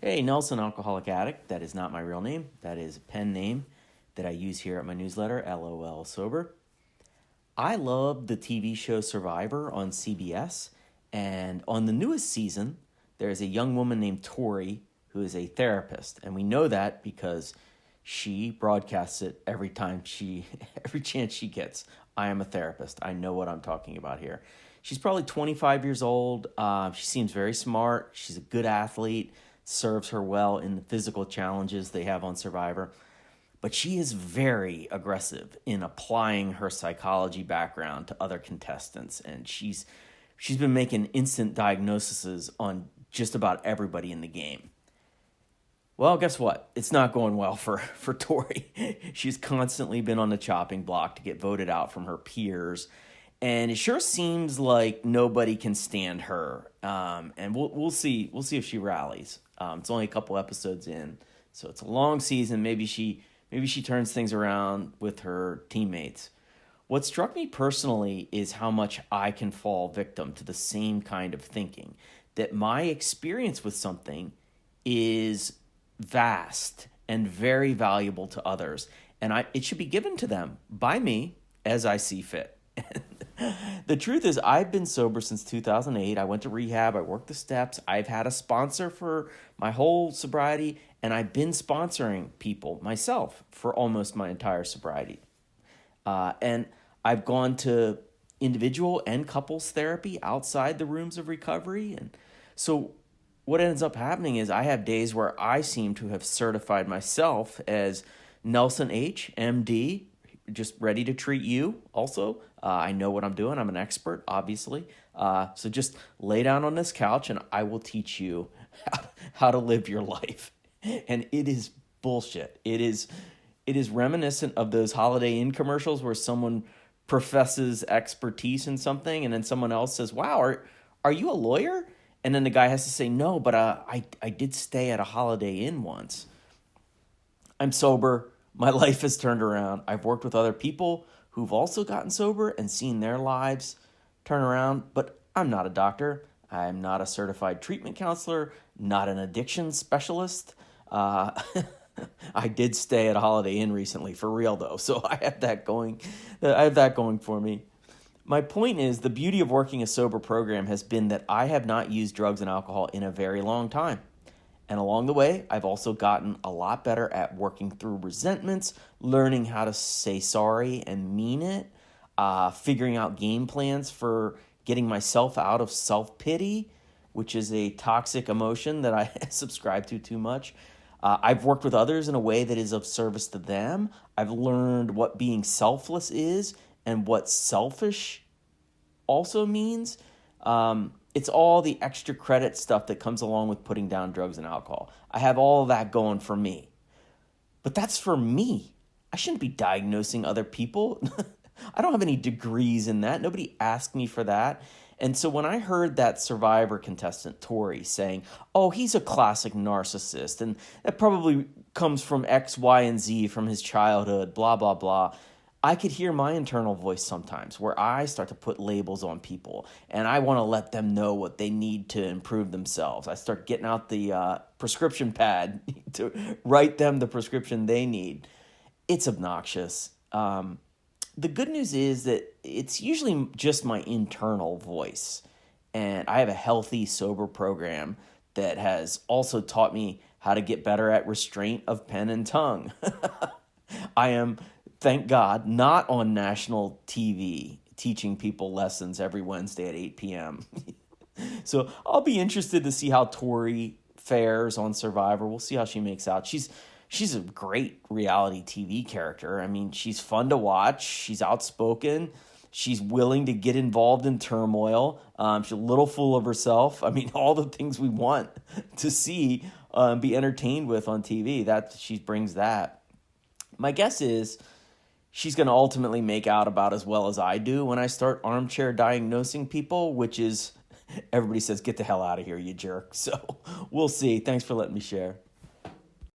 Hey, Nelson, alcoholic addict. That is not my real name. That is a pen name that I use here at my newsletter, LOL Sober. I love the TV show Survivor on CBS, and on the newest season, there's a young woman named Tori who is a therapist, and we know that because she broadcasts it every chance she gets. I am a therapist. I know what I'm talking about here. She's probably 25 years old. She seems very smart. She's a good athlete, serves her well in the physical challenges they have on Survivor. But she is very aggressive in applying her psychology background to other contestants. And she's been making instant diagnoses on just about everybody in the game. Well, guess what? It's not going well for Tori. She's constantly been on the chopping block to get voted out from her peers. And it sure seems like nobody can stand her. And we'll see if she rallies. It's only a couple episodes in, so it's a long season. Maybe she turns things around with her teammates. What struck me personally is how much I can fall victim to the same kind of thinking, that my experience with something is vast and very valuable to others, and it should be given to them by me as I see fit. The truth is, I've been sober since 2008. I went to rehab. I worked the steps. I've had a sponsor for my whole sobriety, and I've been sponsoring people myself for almost my entire sobriety. And I've gone to individual and couples therapy outside the rooms of recovery. And so what ends up happening is I have days where I seem to have certified myself as Nelson H., MD, just ready to treat you also. I know what I'm doing. I'm an expert, obviously. So just lay down on this couch and I will teach you how to live your life. And it is bullshit. It is reminiscent of those Holiday Inn commercials where someone professes expertise in something and then someone else says, wow, are you a lawyer? And then the guy has to say, no, but I did stay at a Holiday Inn once. I'm sober. My life has turned around. I've worked with other people who've also gotten sober and seen their lives turn around, but I'm not a doctor. I'm not a certified treatment counselor, not an addiction specialist. I did stay at a Holiday Inn recently, for real though, so I have that going for me. My point is, the beauty of working a sober program has been that I have not used drugs and alcohol in a very long time. And along the way, I've also gotten a lot better at working through resentments, learning how to say sorry and mean it, figuring out game plans for getting myself out of self-pity, which is a toxic emotion that I subscribe to too much. I've worked with others in a way that is of service to them. I've learned what being selfless is and what selfish also means. It's all the extra credit stuff that comes along with putting down drugs and alcohol. I have all of that going for me. But that's for me. I shouldn't be diagnosing other people. I don't have any degrees in that. Nobody asked me for that. And so when I heard that Survivor contestant, Tori, saying, oh, he's a classic narcissist, and that probably comes from X, Y, and Z from his childhood, blah, blah, blah, I could hear my internal voice sometimes where I start to put labels on people and I want to let them know what they need to improve themselves. I start getting out the prescription pad to write them the prescription they need. It's obnoxious. The good news is that it's usually just my internal voice. And I have a healthy, sober program that has also taught me how to get better at restraint of pen and tongue. I am, thank God, not on national TV teaching people lessons every Wednesday at 8 p.m. So I'll be interested to see how Tori fares on Survivor. We'll see how she makes out. She's a great reality TV character. I mean, she's fun to watch. She's outspoken. She's willing to get involved in turmoil. She's a little full of herself. I mean, all the things we want to see be entertained with on TV. That she brings that. My guess is she's going to ultimately make out about as well as I do when I start armchair diagnosing people, which is, everybody says, get the hell out of here, you jerk. So we'll see. Thanks for letting me share.